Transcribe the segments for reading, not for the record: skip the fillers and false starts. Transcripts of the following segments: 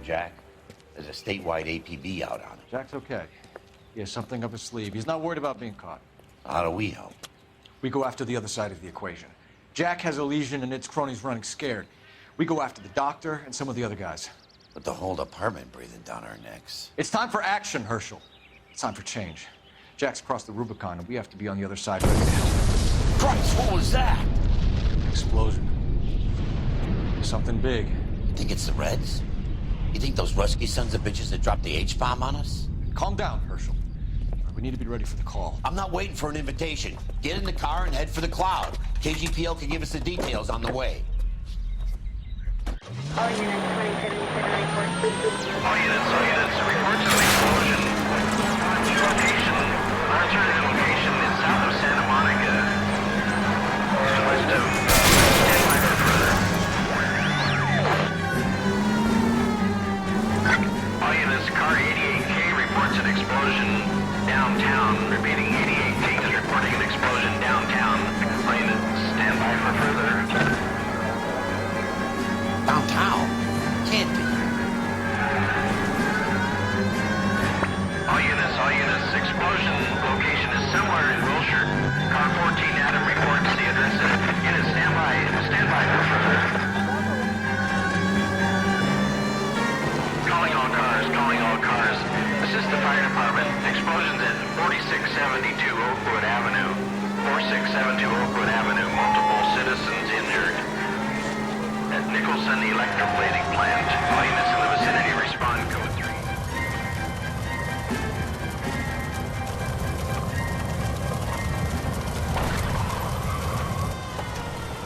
Jack. There's a statewide APB out on it. Jack's okay. He has something up his sleeve. He's not worried about being caught. How do we help? We go after the other side of the equation. Jack has a legion and its cronies running scared. We go after the doctor and some of the other guys. With the whole department breathing down our necks. It's time for action, Herschel. It's time for change. Jack's crossed the Rubicon, and we have to be on the other side right now. Christ, what was that? Explosion. Something big. You think it's the Reds? You think those Rusky sons of bitches that dropped the H-bomb on us? Calm down, Herschel. We need to be ready for the call. I'm not waiting for an invitation. Get in the car and head for the cloud. KGPL can give us the details on the way. All units, 2077 report. All units, report to the explosion. Location. Alternative location is south of Santa Monica. West of Stand by for further. All units, car 88K reports an explosion downtown. Repeating, 88K is reporting an explosion downtown. All units, stand by for further. Downtown? Can't be. All units, explosion location is somewhere in Wilshire. Car 14 Adam reports the address of unit stand by for further. Calling all cars. Assist the fire department. Explosions at 4672 Oakwood Avenue. 4672 Oakwood Avenue. Multiple citizens injured. At Nicholson Electroplating Plant. All units in the vicinity respond code 3.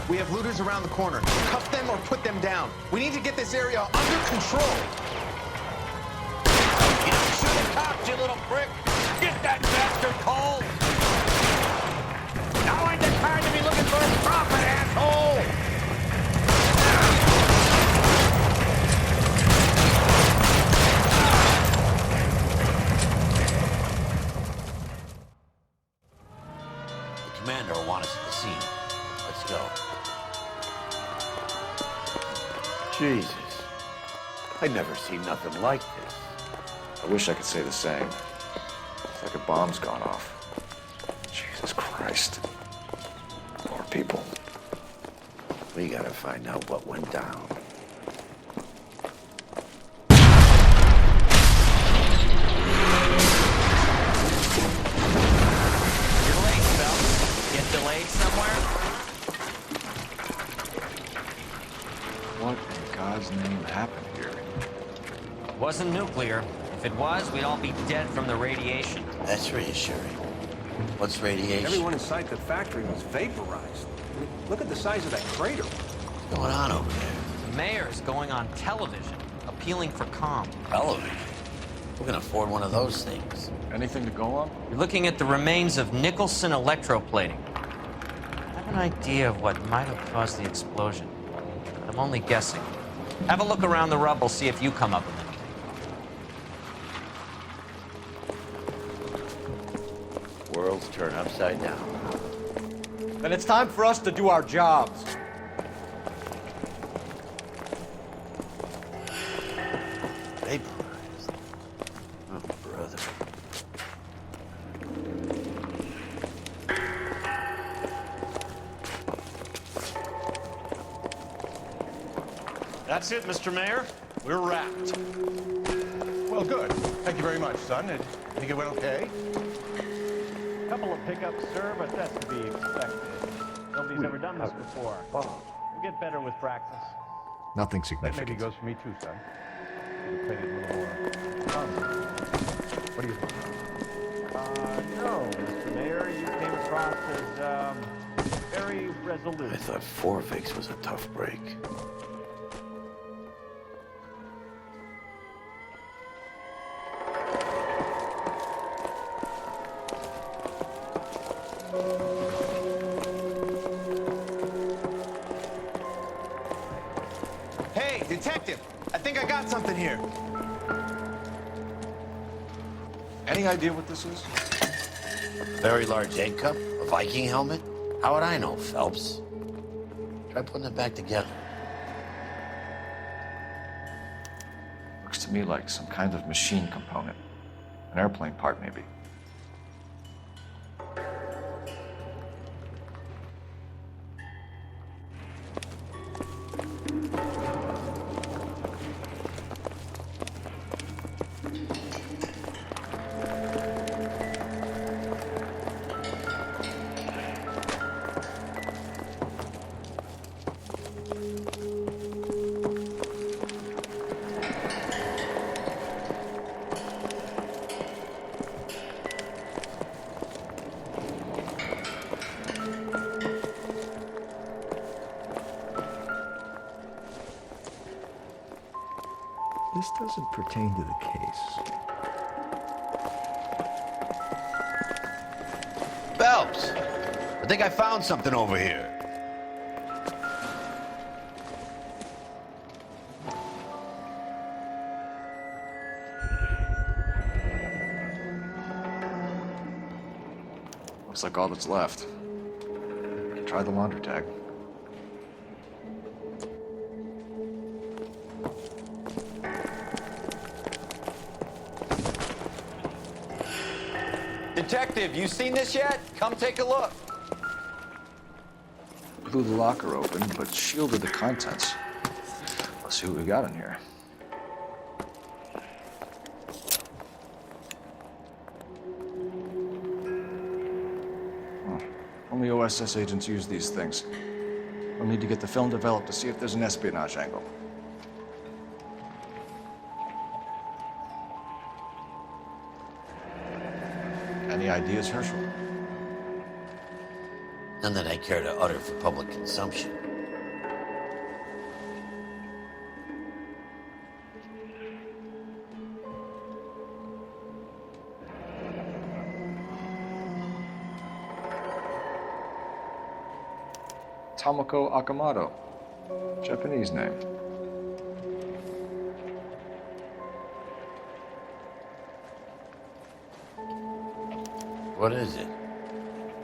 We have looters around the corner. Cuff them or put them down. We need to get this area under control. You don't shoot at cops, you little prick! Get that bastard cold! Now ain't the time to be looking for a profit, asshole! The commander will want us at the scene. Let's go. Jesus. I've never seen nothing like this. I wish I could say the same. It's like a bomb's gone off. Jesus Christ. Poor people. We gotta find out what went down. You're late, Phelps. Get delayed somewhere? What in God's name happened here? It wasn't nuclear. If it was, we'd all be dead from the radiation. That's reassuring. What's radiation? Everyone inside the factory was vaporized. I mean, look at the size of that crater. What's going on over there? The mayor's going on television, appealing for calm. Television? Who can afford one of those things? Anything to go on? You're looking at the remains of Nicholson electroplating. I have an idea of what might have caused the explosion. I'm only guessing. Have a look around the rubble, see if you come up with anything. Worlds turn upside down. Then it's time for us to do our jobs. Vaporized. Oh, brother. That's it, Mr. Mayor. We're wrapped. Well, good. Thank you very much, son. I think it went okay. Couple of pickups, sir, but that's to be expected. Nobody's ever done this before. We'll get better with practice. Nothing That significant. maybe goes for me too, son. Could've played it a little more fun. What do you think? No, Mr. Mayor, you came across as, very resolute. I thought Forvix was a tough break. Hey, detective, I think I got something here. Any idea what this is? Very large egg cup? A Viking helmet? How would I know, Phelps? Try putting it back together. Looks to me like some kind of machine component. An airplane part, maybe. This doesn't pertain to the case. Phelps, I think I found something over here. Looks like all that's left. Try the laundry tag. Detective, you seen this yet? Come take a look. Blew the locker open, but shielded the contents. Let's see what we got in here. Only OSS agents use these things. We'll need to get the film developed to see if there's an espionage angle. Any ideas, Herschel? None that I care to utter for public consumption. Tomoko Akamoto. Japanese name. What is it?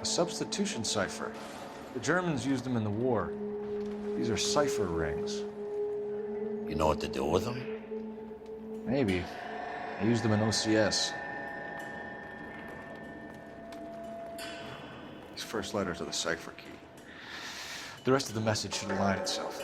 A substitution cipher. The Germans used them in the war. These are cipher rings. You know what to do with them? Maybe. I used them in OCS. His first letter to the cipher key. The rest of the message should align itself.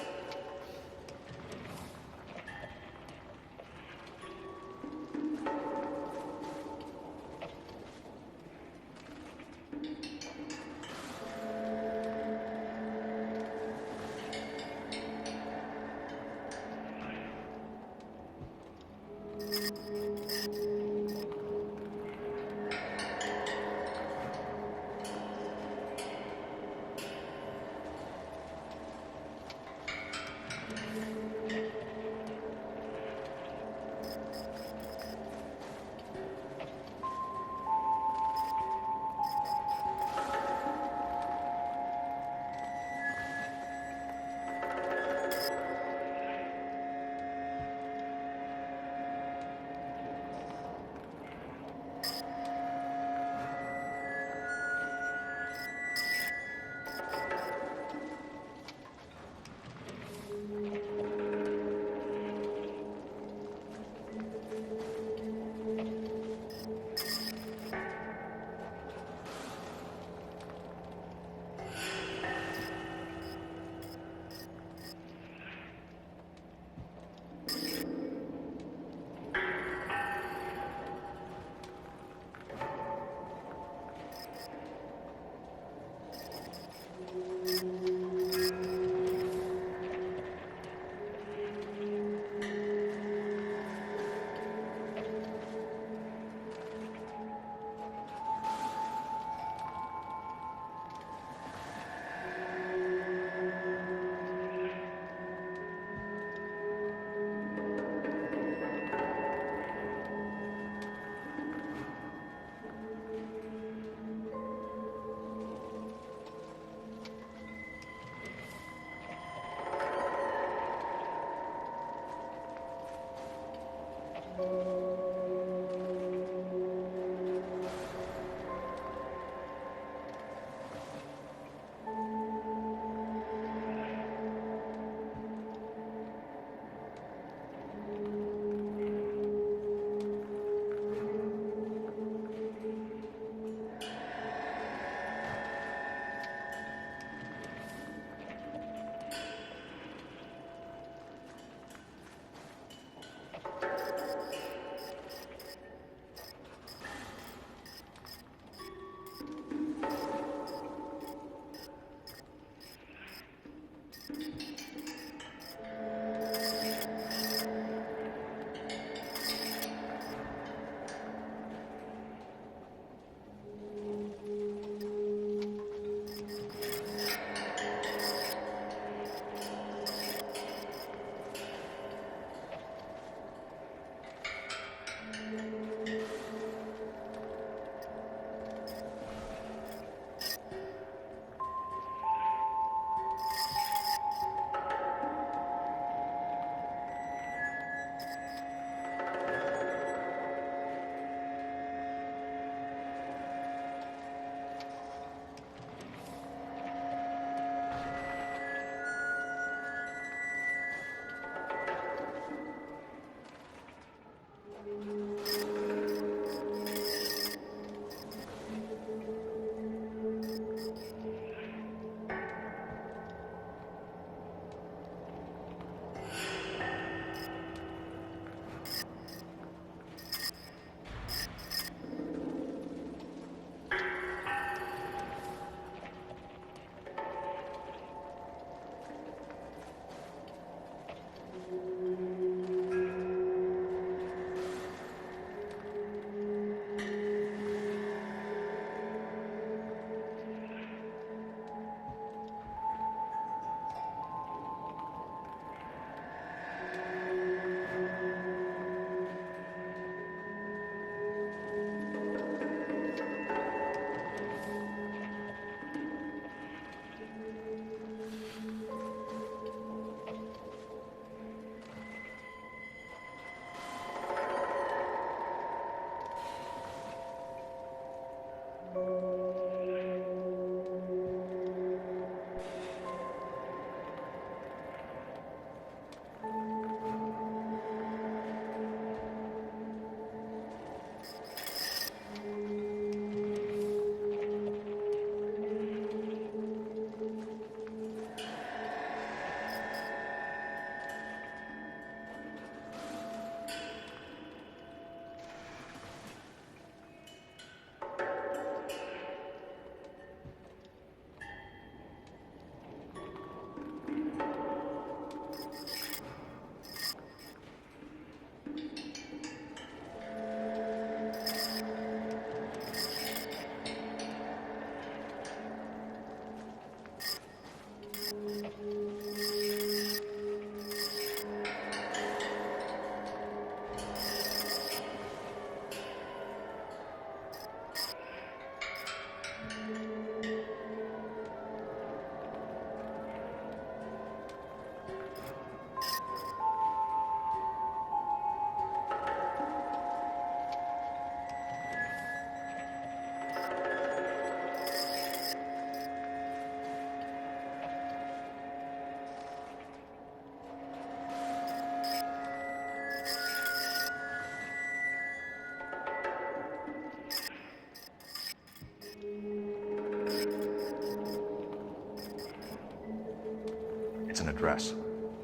It's an address.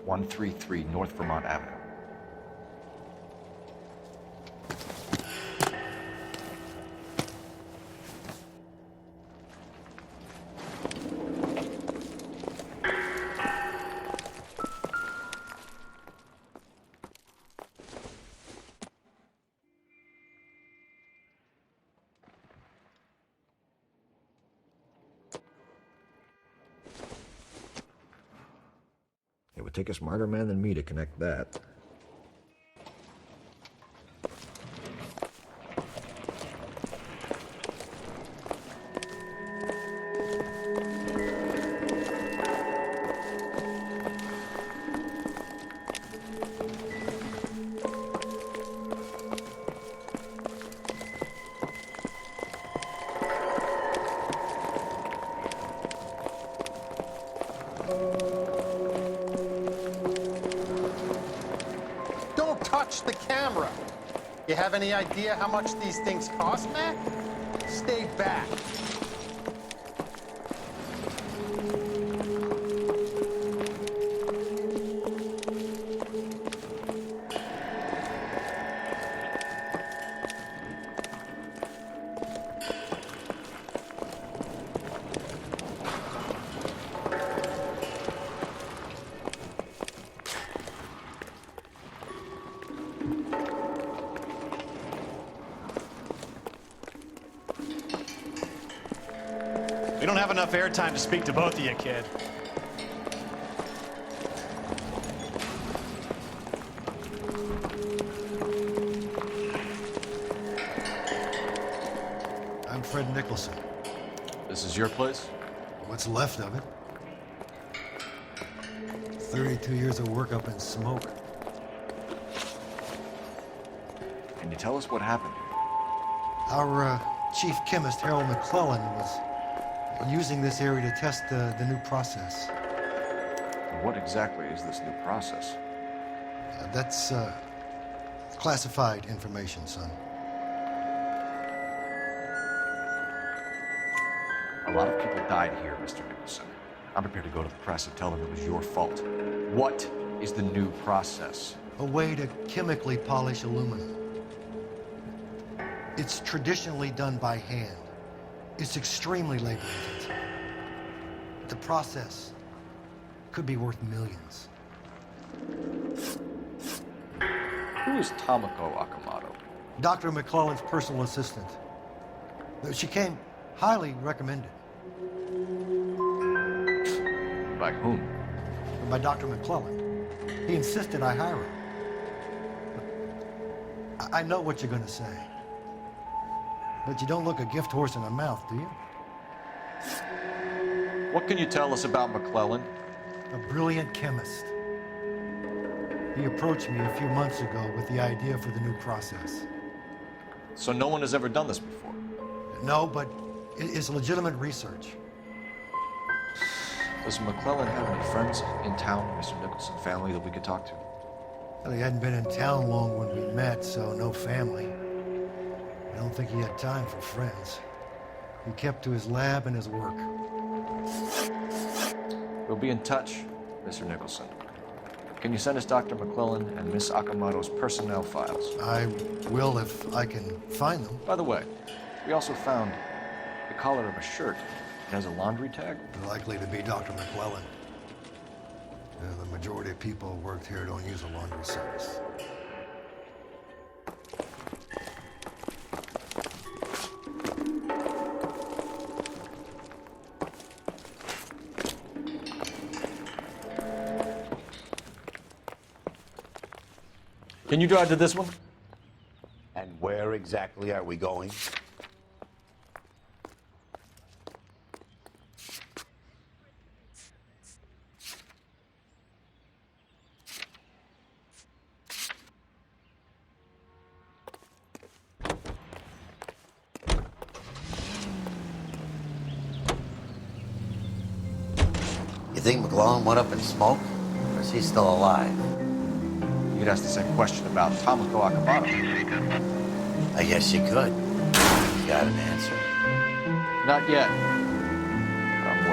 133 North Vermont Avenue. It would take a smarter man than me to connect that. Don't touch the camera. You have any idea how much these things cost, Mac? Stay back. We don't have enough airtime to speak to both of you, kid. I'm Fred Nicholson. This is your place? What's left of it. 32 years of work up in smoke. Can you tell us what happened here? Our chief chemist, Harold McClellan, was using this area to test the new process. And what exactly is this new process? That's classified information, son. A lot of people died here, Mr. Nicholson. I'm prepared to go to the press and tell them it was your fault. What is the new process? A way to chemically polish aluminum. It's traditionally done by hand. It's extremely labor-intensive. The process could be worth millions. Who is Tomoko Akamoto? Dr. McClellan's personal assistant. She came highly recommended. By whom? By Dr. McClellan. He insisted I hire her. I know what you're going to say. But you don't look a gift horse in the mouth, do you? What can you tell us about McClellan? A brilliant chemist. He approached me a few months ago with the idea for the new process. So no one has ever done this before? No, but it's legitimate research. Does McClellan have any friends in town, Mr. Nicholson family, that we could talk to? Well, he hadn't been in town long when we met, so no family. I don't think he had time for friends. He kept to his lab and his work. We'll be in touch, Mr. Nicholson. Can you send us Dr. McClellan and Miss Akamoto's personnel files? I will if I can find them. By the way, we also found the collar of a shirt. It has a laundry tag. Likely to be Dr. McClellan. The majority of people who worked here don't use a laundry service. Can you drive to this one? And where exactly are we going? You think McClellan went up in smoke? Or is he still alive? You'd ask the same question about Tomoko Akamoto. I guess you could. You got an answer? Not yet. But I'm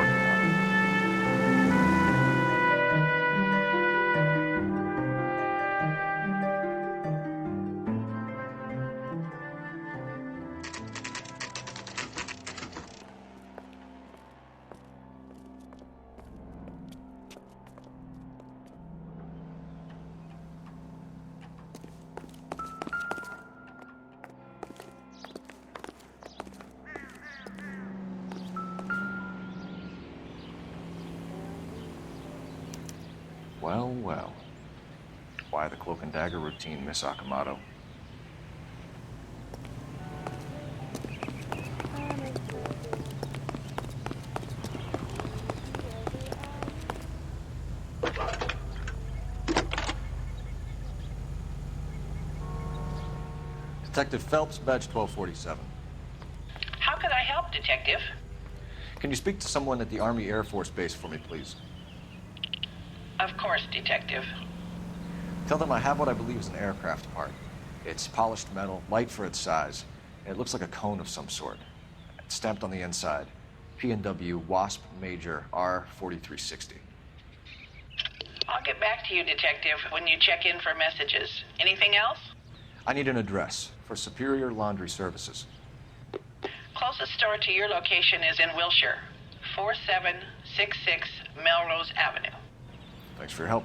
Well, well. Why the cloak and dagger routine, Miss Akamoto? Detective Phelps, badge 1247. How could I help, Detective? Can you speak to someone at the Army Air Force Base for me, please? Of course, Detective. Tell them I have what I believe is an aircraft part. It's polished metal, light for its size, and it looks like a cone of some sort. It's stamped on the inside. P&W Wasp Major R4360. I'll get back to you, Detective, when you check in for messages. Anything else? I need an address for Superior Laundry Services. Closest store to your location is in Wilshire, 4766 Melrose Avenue. Thanks for your help.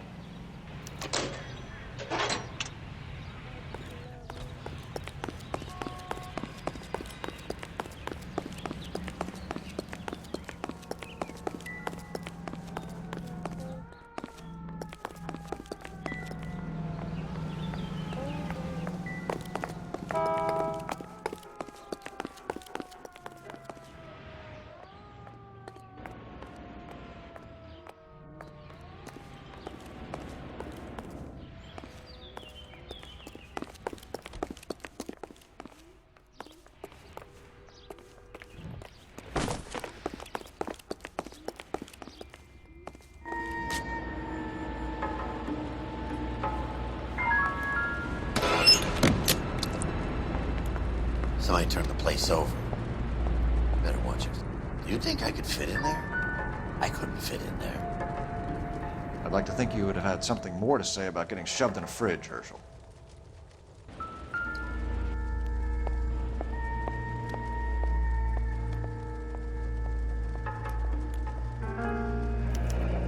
Somebody turned the place over. Better watch it. Do you think I could fit in there? I couldn't fit in there. I'd like to think you would have had something more to say about getting shoved in a fridge, Herschel.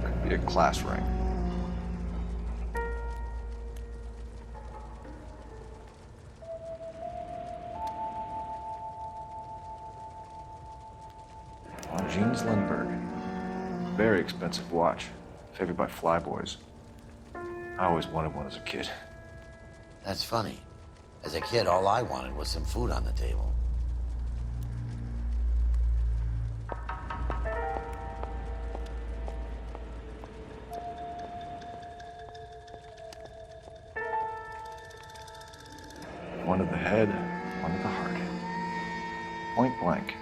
Could be a class ring. Jeans Lindbergh. Very expensive watch. Favored by flyboys. I always wanted one as a kid. That's funny. As a kid, all I wanted was some food on the table. One to the head, one to the heart. Point blank.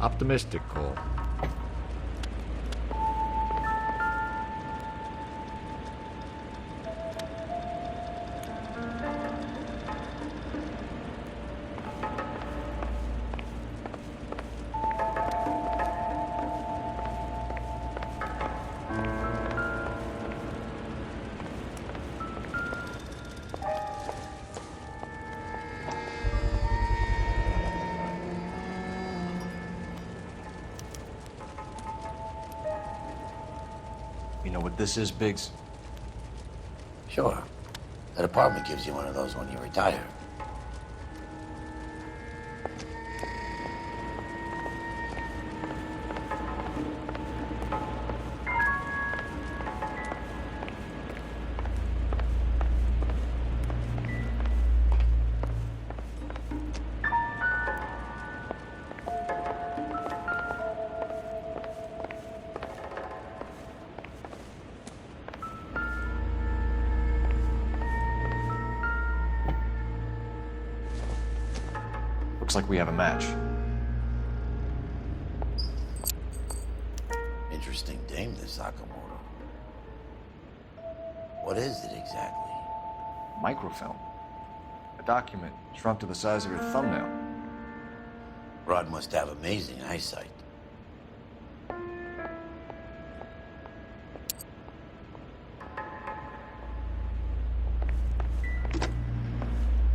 Optimistic, Cole. You know what this is, Biggs? Sure. That apartment gives you one of those when you retire. Looks like we have a match. Interesting dame, this Sakamoto. What is it exactly? Microfilm. A document shrunk to the size of your thumbnail. Rod must have amazing eyesight.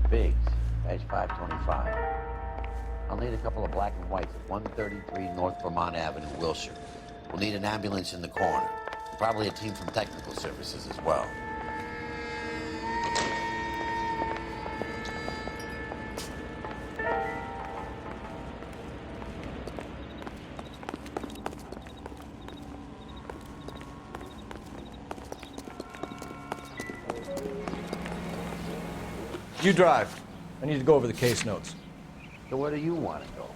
Biggs, page 525. I'll need a couple of black and whites at 133 North Vermont Avenue, Wilshire. We'll need an ambulance in the corner. Probably a team from technical services as well. You drive. I need to go over the case notes. So where do you want to go?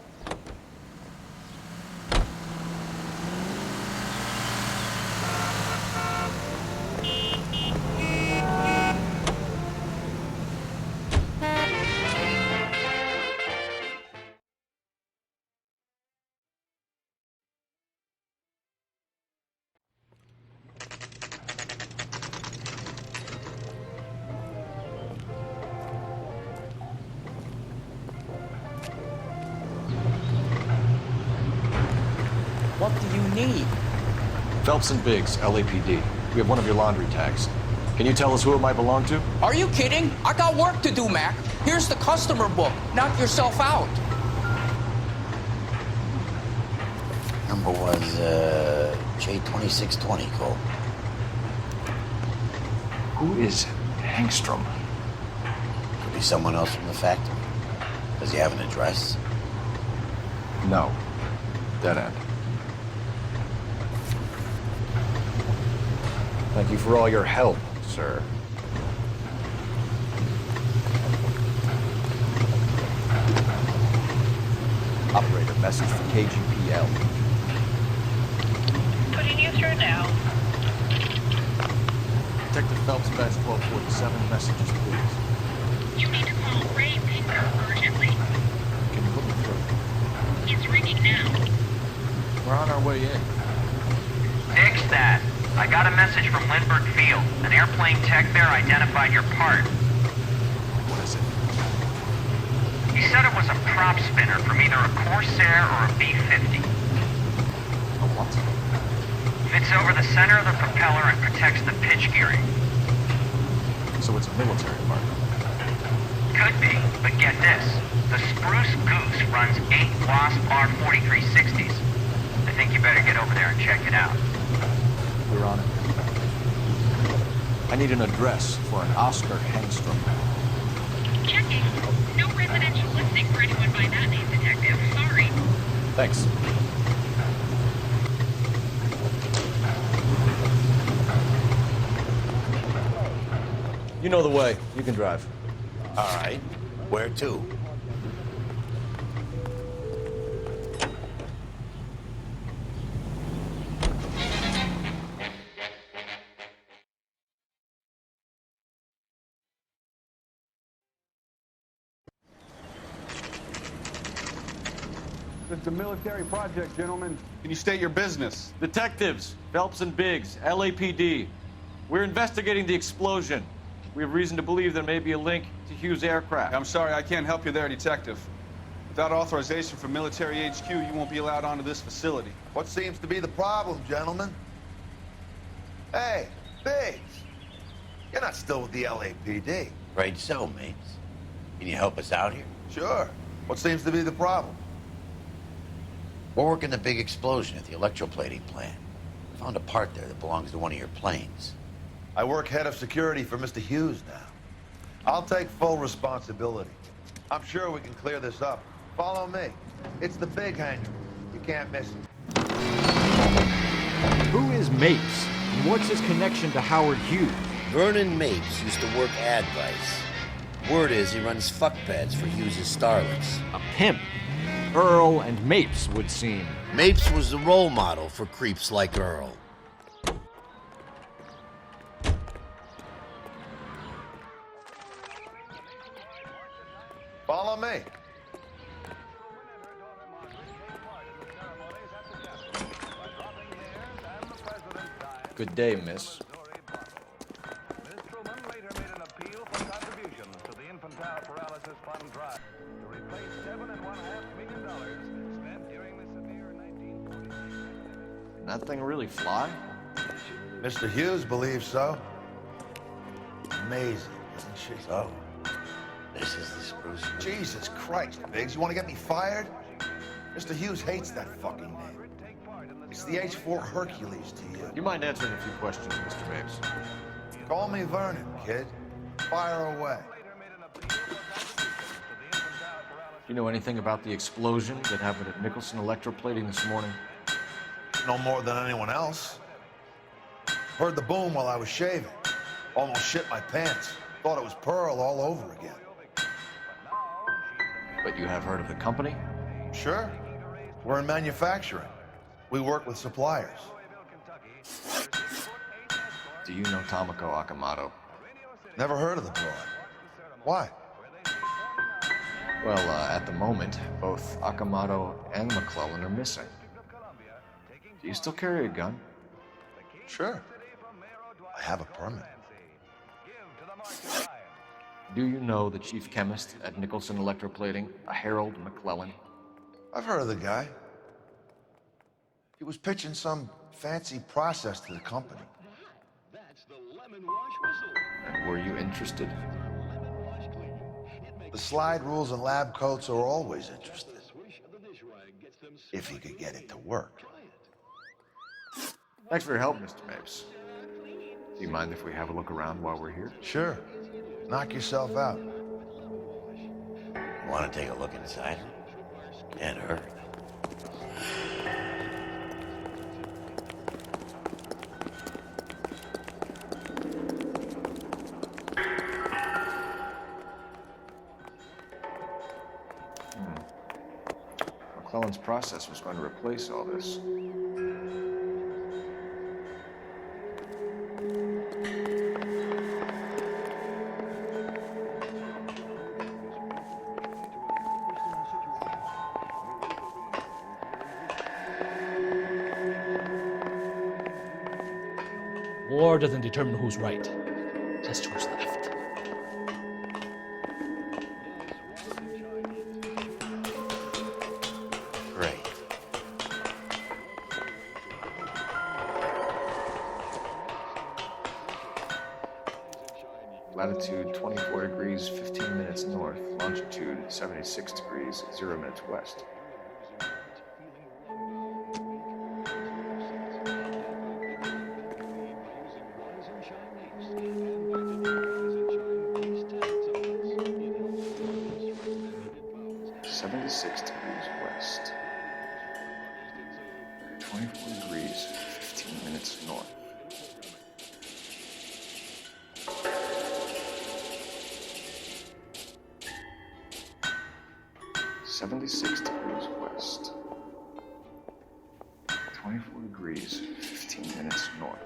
What do you need? Phelps and Biggs, LAPD. We have one of your laundry tags. Can you tell us who it might belong to? Are you kidding? I got work to do, Mac. Here's the customer book. Knock yourself out. Number was J2620, Cole. Who is Hangstrom? Could be someone else from the factory. Does he have an address? No. Dead end. Thank you for all your help, sir. Operator, message from KGPL. Putting you through now. Detective Phelps, badge 1247, messages, please. You need to call Ray Pinker urgently. Can you put me through? It's ringing now. We're on our way in. Nix that. I got a message from Lindbergh Field. An airplane tech there identified your part. What is it? He said it was a prop spinner from either a Corsair or a B-50. A what? Fits over the center of the propeller and protects the pitch gearing. So it's a military part. Could be, but get this. The Spruce Goose runs 8 Wasp R4360s. I think you better get over there and check it out. We're on it. I need an address for an Oscar Hangstrom. Checking. No residential listing for anyone by that name, Detective. Sorry. Thanks. You know the way. You can drive. All right. Where to? It's a military project, gentlemen. Can you state your business? Detectives, Phelps and Biggs, LAPD. We're investigating the explosion. We have reason to believe there may be a link to Hughes' aircraft. I'm sorry, I can't help you there, Detective. Without authorization from military HQ, you won't be allowed onto this facility. What seems to be the problem, gentlemen? Hey, Biggs. You're not still with the LAPD. Afraid so, mates. Can you help us out here? Sure. What seems to be the problem? We're working the big explosion at the electroplating plant. Found a part there that belongs to one of your planes. I work head of security for Mr. Hughes now. I'll take full responsibility. I'm sure we can clear this up. Follow me. It's the big hangar. You can't miss it. Who is Mapes? And what's his connection to Howard Hughes? Vernon Mapes used to work Advice. Word is he runs fuck pads for Hughes' starlets. A pimp. Earl and Mapes would seem. Mapes was the role model for creeps like Earl. Follow me. Good day, miss. Can that thing really fly? Mr. Hughes believes so. Amazing, isn't she? So, This is the spruce. Jesus Christ, Biggs, you want to get me fired? Mr. Hughes hates that fucking name. It's the H-4 Hercules to you. You mind answering a few questions, Mr. Mapes? Call me Vernon, kid. Fire away. You know anything about the explosion that happened at Nicholson Electroplating this morning? No more than anyone else. Heard the boom while I was shaving. Almost shit my pants. Thought it was Pearl all over again. But you have heard of the company? Sure. We're in manufacturing. We work with suppliers. Do you know Tomoko Akamoto? Never heard of the broad. Why? Well, at the moment, both Akamoto and McClellan are missing. Do you still carry a gun? Sure. I have a permit. Do you know the chief chemist at Nicholson Electroplating, a Harold McClellan? I've heard of the guy. He was pitching some fancy process to the company. And were you interested? The slide rules and lab coats are always interested. If he could get it to work. Thanks for your help, Mr. Mapes. Do you mind if we have a look around while we're here? Sure. Knock yourself out. Want to take a look inside? Can't hurt. McClellan's process was going to replace all this. War doesn't determine who's right, just who's left. Great. Latitude 24 degrees, 15 minutes north. Longitude 76 degrees, 0 minutes west. West. 24 degrees, 15 minutes north. .76 degrees west. 24 degrees, 15 minutes north.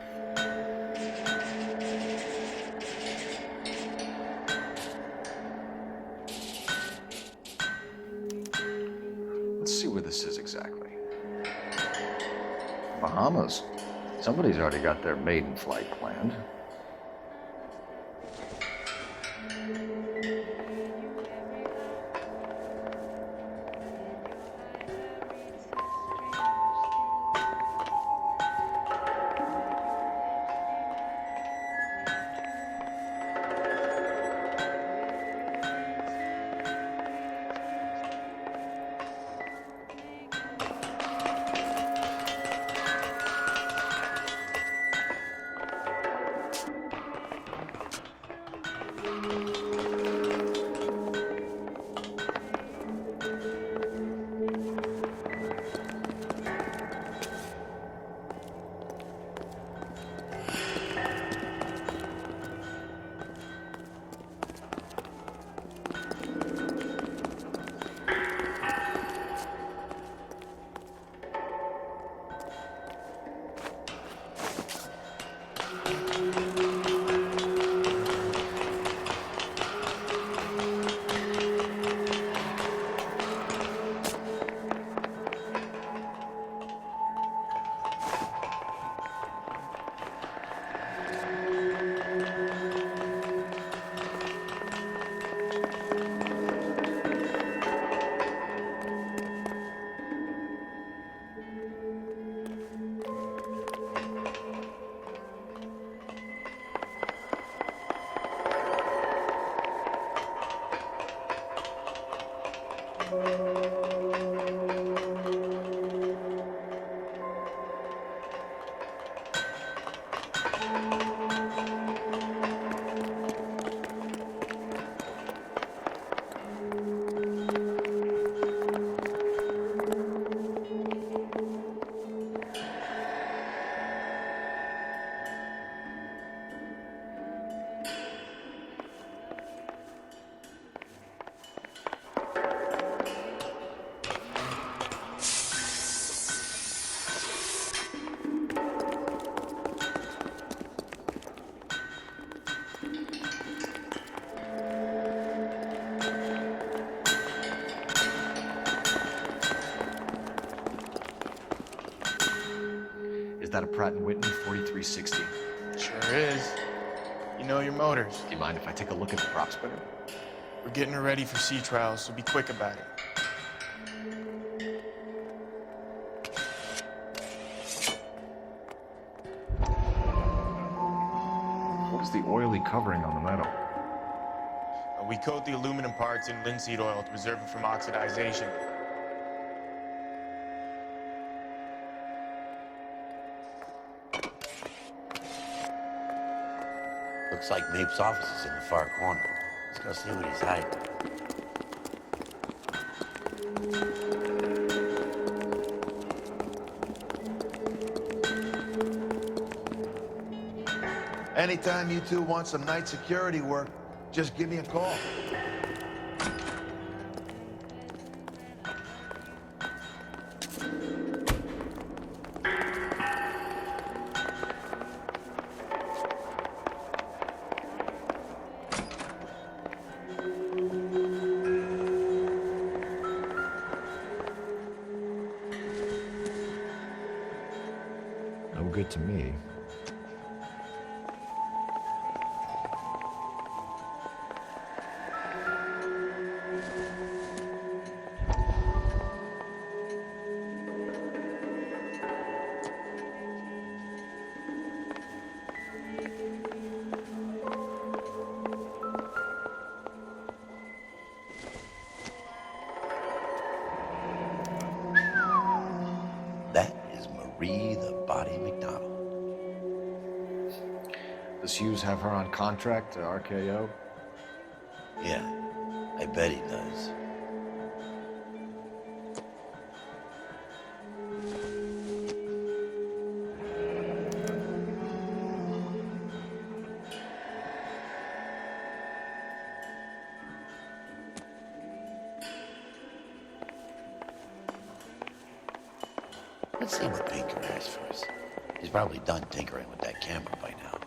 Let's see where this is exactly. Bahamas. Somebody's already got their maiden flight planned. Is that a Pratt & Whitney 4360? Sure is. You know your motors. Do you mind if I take a look at the prop spinner? We're getting her ready for sea trials, so be quick about it. What is the oily covering on the metal? We coat the aluminum parts in linseed oil to preserve it from oxidization. Looks like Mape's office is in the far corner. Let's go see what he's hiding. Anytime you two want some night security work, just give me a call. No good to me. That is Marie the Body McDonald. Does Hughes have her on contract to RKO? Yeah, I bet he does. Let's see what Pinker has for us. He's probably done tinkering with that camera by now.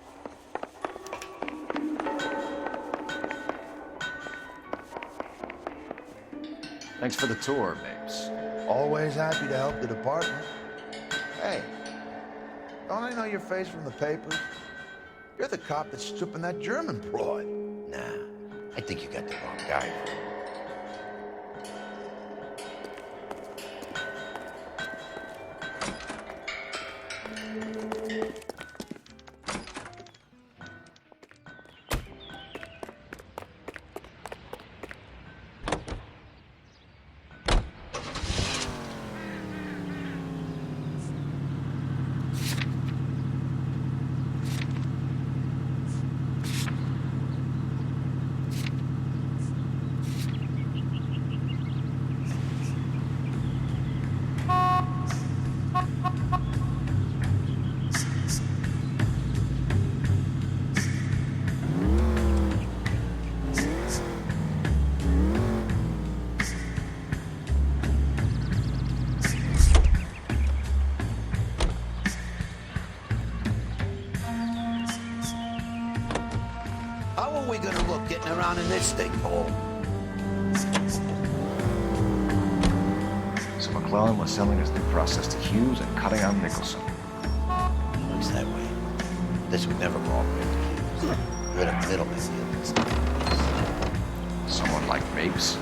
Thanks for the tour, Mapes. Always happy to help the department. Hey, don't I know your face from the papers? You're the cop that's stripping that German broad. Nah, I think you got the wrong guy. How are we gonna look getting around in this thing, hole? So McClellan was selling his new process to Hughes and cutting out Nicholson. Looks that way. This would never go all the way to Hughes. You're a middleman deal this stuff. Someone like Mapes?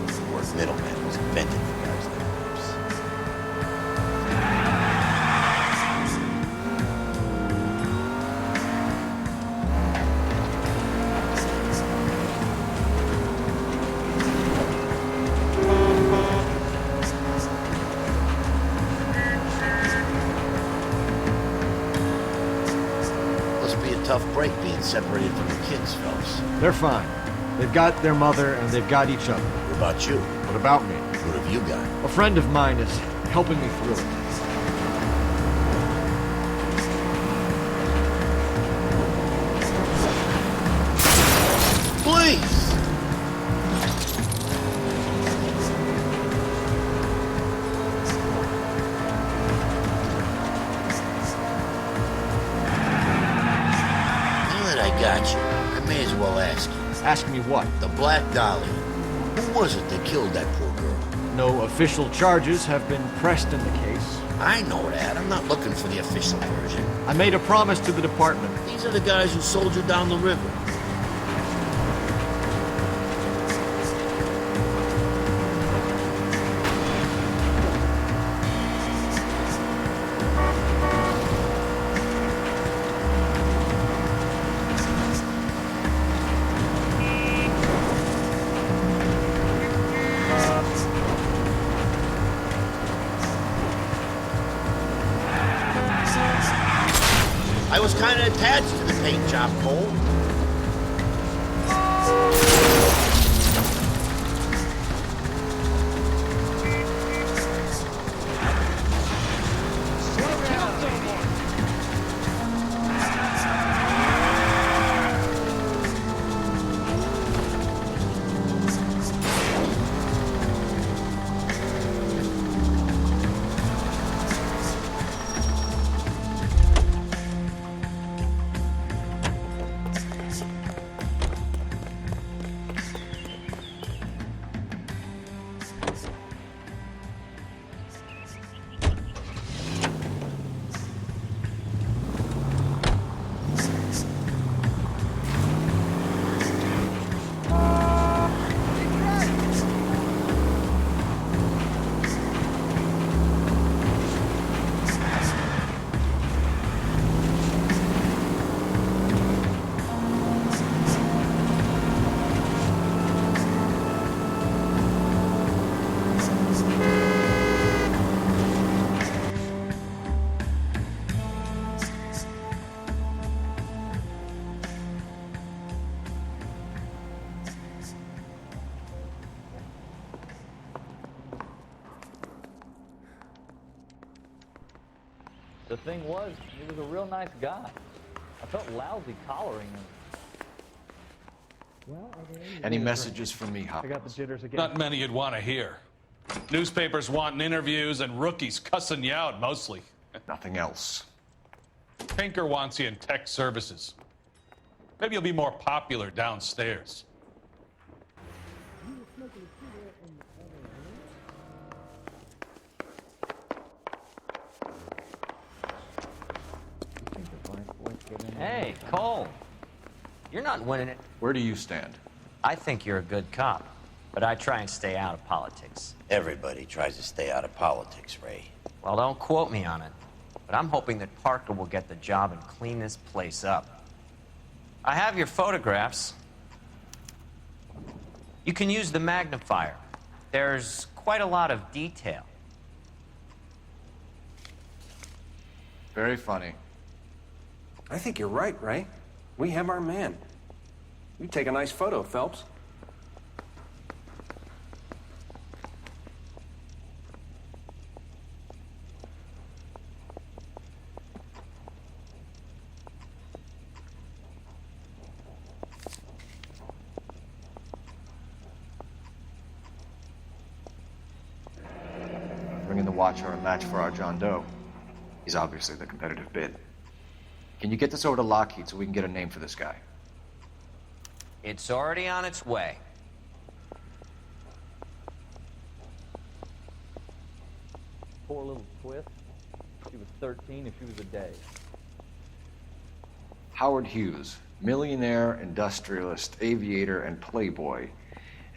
The word middleman was invented for guys like Mapes. tough break being separated from the kids, Phelps. They're fine. They've got their mother and they've got each other. What about you? What about me? What have you got? A friend of mine is helping me through it. Please! Now that I got you, I may as well ask you. Ask me what? The Black Dahlia. Who was it that killed that poor girl? No official charges have been pressed in the case. I know that. I'm not looking for the official version. I made a promise to the department. These are the guys who sold you down the river. I was kind of attached to the paint job, Cole. The thing was, he was a real nice guy. I felt lousy collaring him. Any messages for me, Hopkins? I got the jitters again. Not many you'd want to hear. Newspapers wanting interviews and rookies cussing you out, mostly. Nothing else. Pinker wants you in tech services. Maybe you'll be more popular downstairs. Hey, Cole. You're not winning it. Where do you stand? I think you're a good cop, but I try and stay out of politics. Everybody tries to stay out of politics, Ray. Well, don't quote me on it, but I'm hoping that Parker will get the job and clean this place up. I have your photographs. You can use the magnifier. There's quite a lot of detail. Very funny. I think you're right, Ray. We have our man. You take a nice photo, Phelps. Bringing the Watcher a match for our John Doe. He's obviously the competitive bid. Can you get this over to Lockheed so we can get a name for this guy? It's already on its way. Poor little twist. She was 13 if she was a day. Howard Hughes, millionaire, industrialist, aviator, and playboy.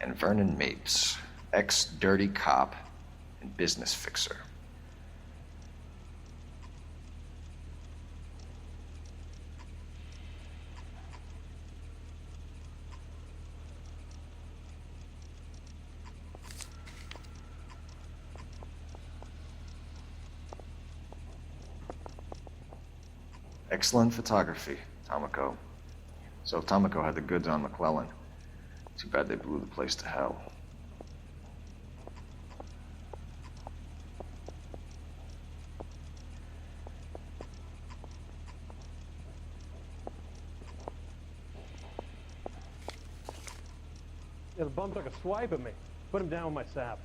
And Vernon Mapes, ex-dirty cop and business fixer. Excellent photography. Tomoko. So Tomoko had the goods on McClellan. Too bad they blew the place to hell. Yeah, the bum took a swipe at me. Put him down with my sap.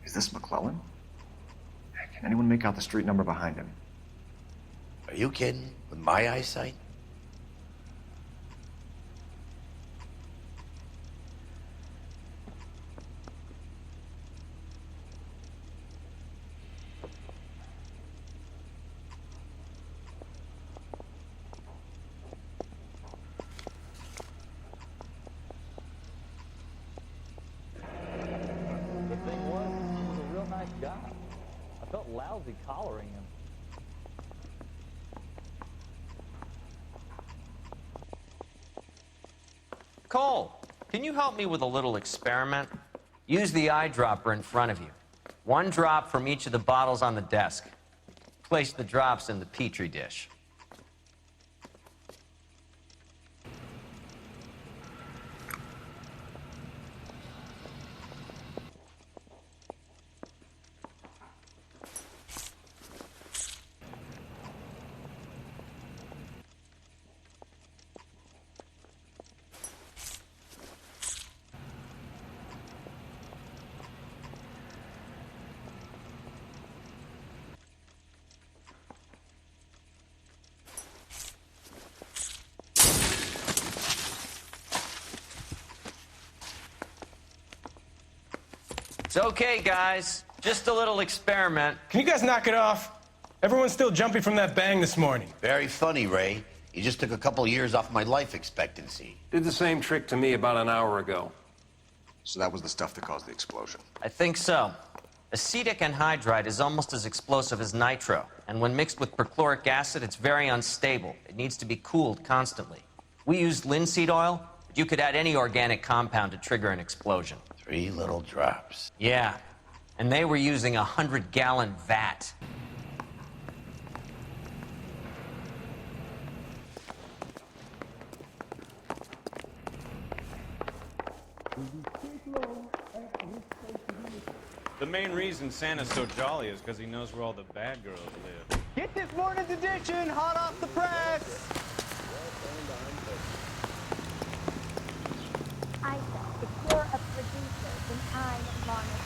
Is this McClellan? Can anyone make out the street number behind him? Are you kidding? With my eyesight? The thing was, he was a real nice guy. I felt lousy collaring him. Cole, can you help me with a little experiment? Use the eyedropper in front of you. One drop from each of the bottles on the desk. Place the drops in the Petri dish. It's okay, guys. Just a little experiment. Can you guys knock it off? Everyone's still jumpy from that bang this morning. Very funny, Ray. You just took a couple years off my life expectancy. Did the same trick to me about an hour ago. So that was the stuff that caused the explosion. I think so. Acetic anhydride is almost as explosive as nitro, and when mixed with perchloric acid, it's very unstable. It needs to be cooled constantly. We used linseed oil, but you could add any organic compound to trigger an explosion. 3 little drops. Yeah, and they were using a 100-gallon vat. The main reason Santa's so jolly is because he knows where all the bad girls live. Get this morning's edition hot off the press! Isaac, if you're a producer, then I am Lana's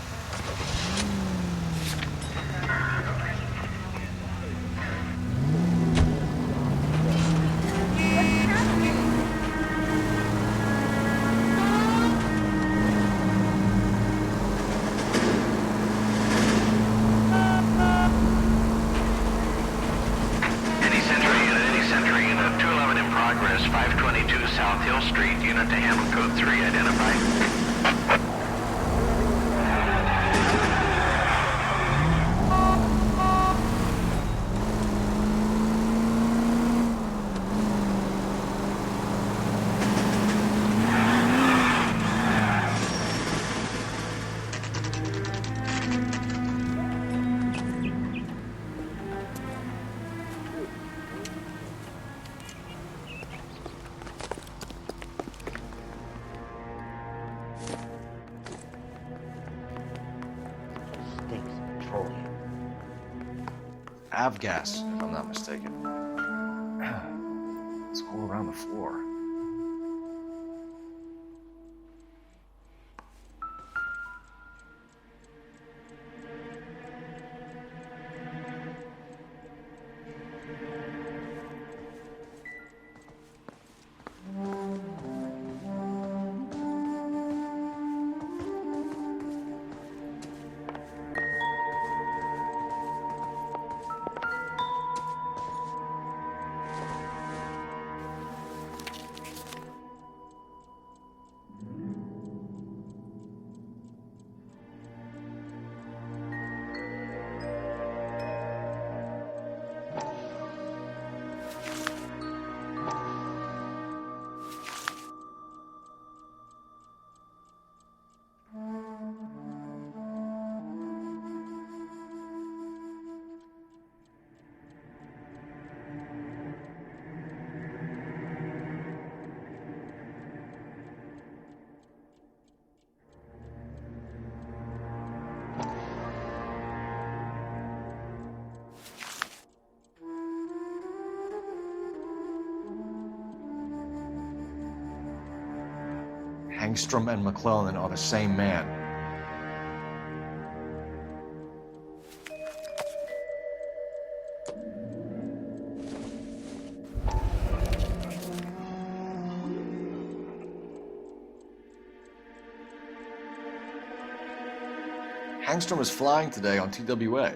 Any Century unit 211 in progress, 522 South Hill Street, unit to handle code 3, identified. Stinks of petroleum. Avgas, if I'm not mistaken. It's all around the floor. Hangstrom and McClellan are the same man. Hangstrom was flying today on TWA.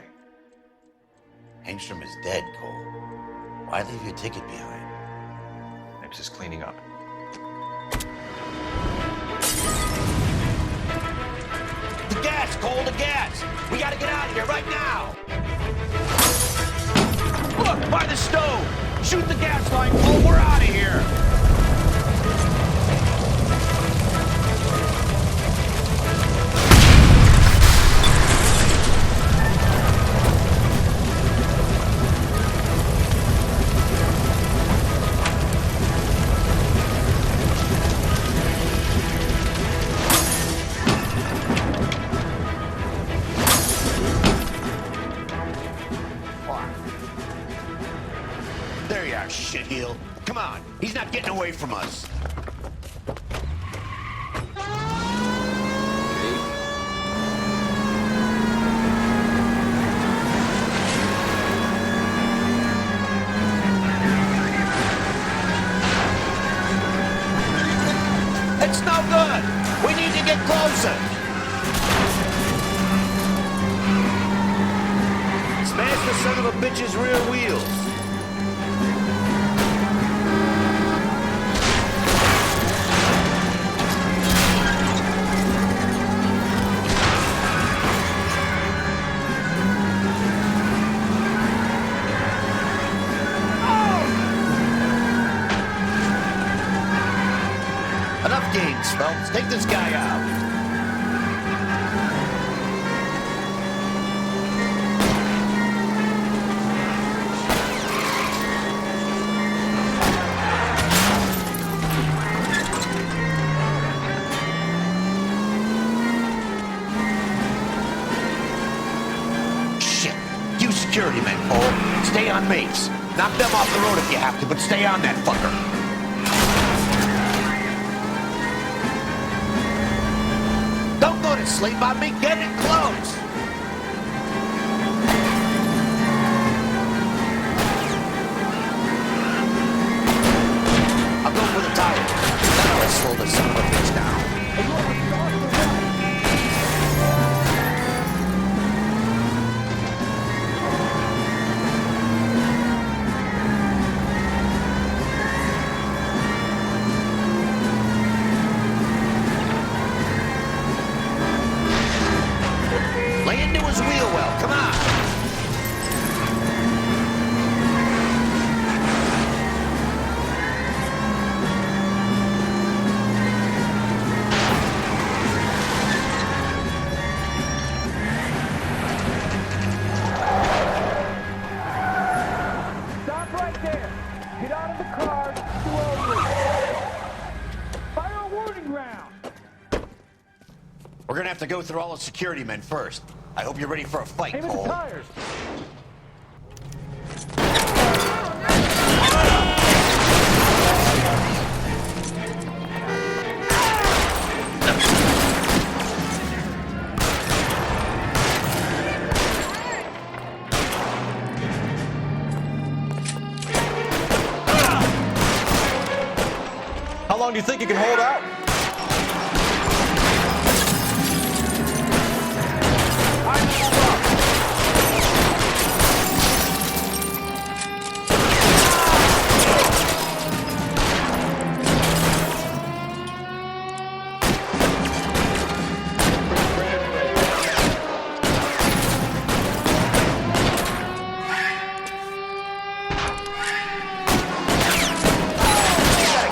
Hangstrom is dead, Cole. Why leave your ticket behind? Maybe just cleaning up. The gas, Cole, the gas! We gotta get out of here right now! Look, by the stove! Shoot the gas line, Cole, we're out of here! There you are, shitheel. Come on, he's not getting away from us. It's no good. We need to get closer. Smash the son of a bitch's rear wheels. Enough games, Phelps. Take this guy out. Shit. You security men, Cole. Stay on mates. Knock them off the road if you have to, but stay on that fucker. Don't go to sleep on me. Get it close. I'll go for the tire. That'll slow the son of a bitch down. Lay into his wheel well. Come on. Stop right there. Get out of the car slowly. Fire a warning round. We're gonna have to go through all the security men first. I hope you're ready for a fight, Aim at the Cole. tires. How long do you think you can hold out?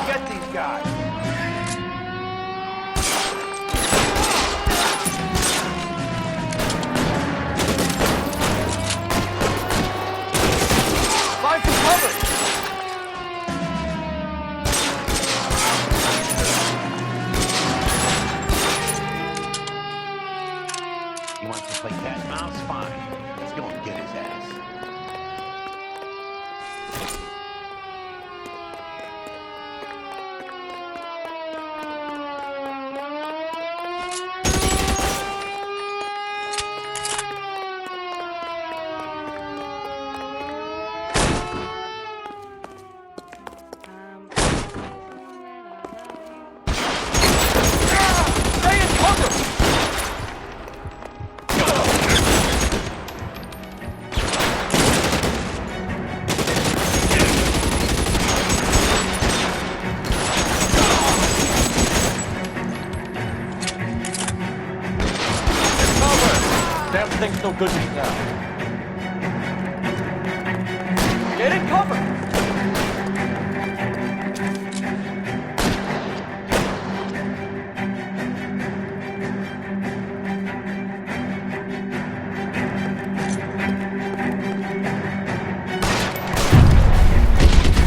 Get these guys. cushions now. Get in cover!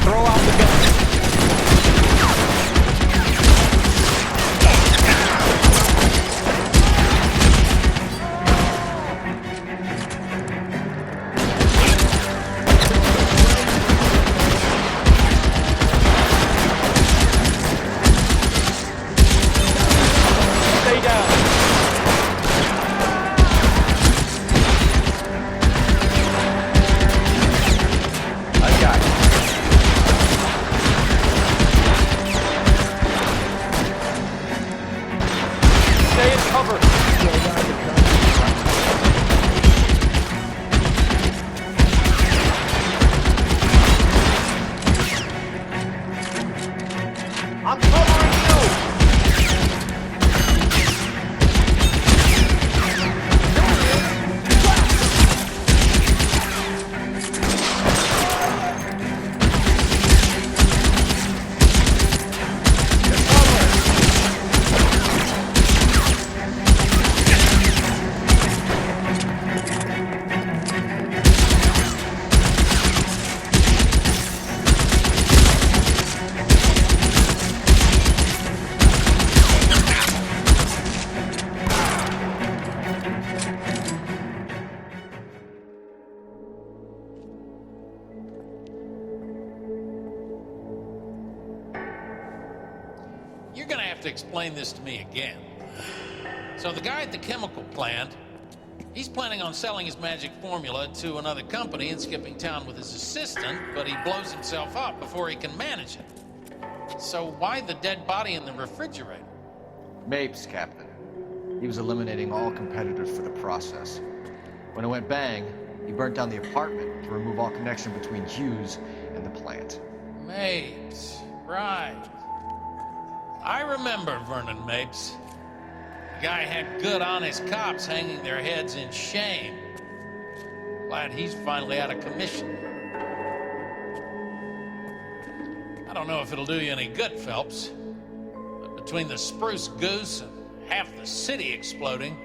Throw out the gun. Stay down. I got it. Stay in cover. I'm covering you. You're gonna have to explain this to me again. So the guy at the chemical plant, he's planning on selling his magic formula to another company and skipping town with his assistant, but he blows himself up before he can manage it. So why the dead body in the refrigerator? Mapes, Captain. He was eliminating all competitors for the process. When it went bang, he burnt down the apartment to remove all connection between Hughes and the plant. Mapes, right. I remember Vernon Mapes. The guy had good, honest cops hanging their heads in shame. Glad he's finally out of commission. I don't know if it'll do you any good, Phelps, but between the spruce goose and half the city exploding,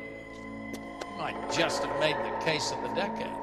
you might just have made the case of the decade.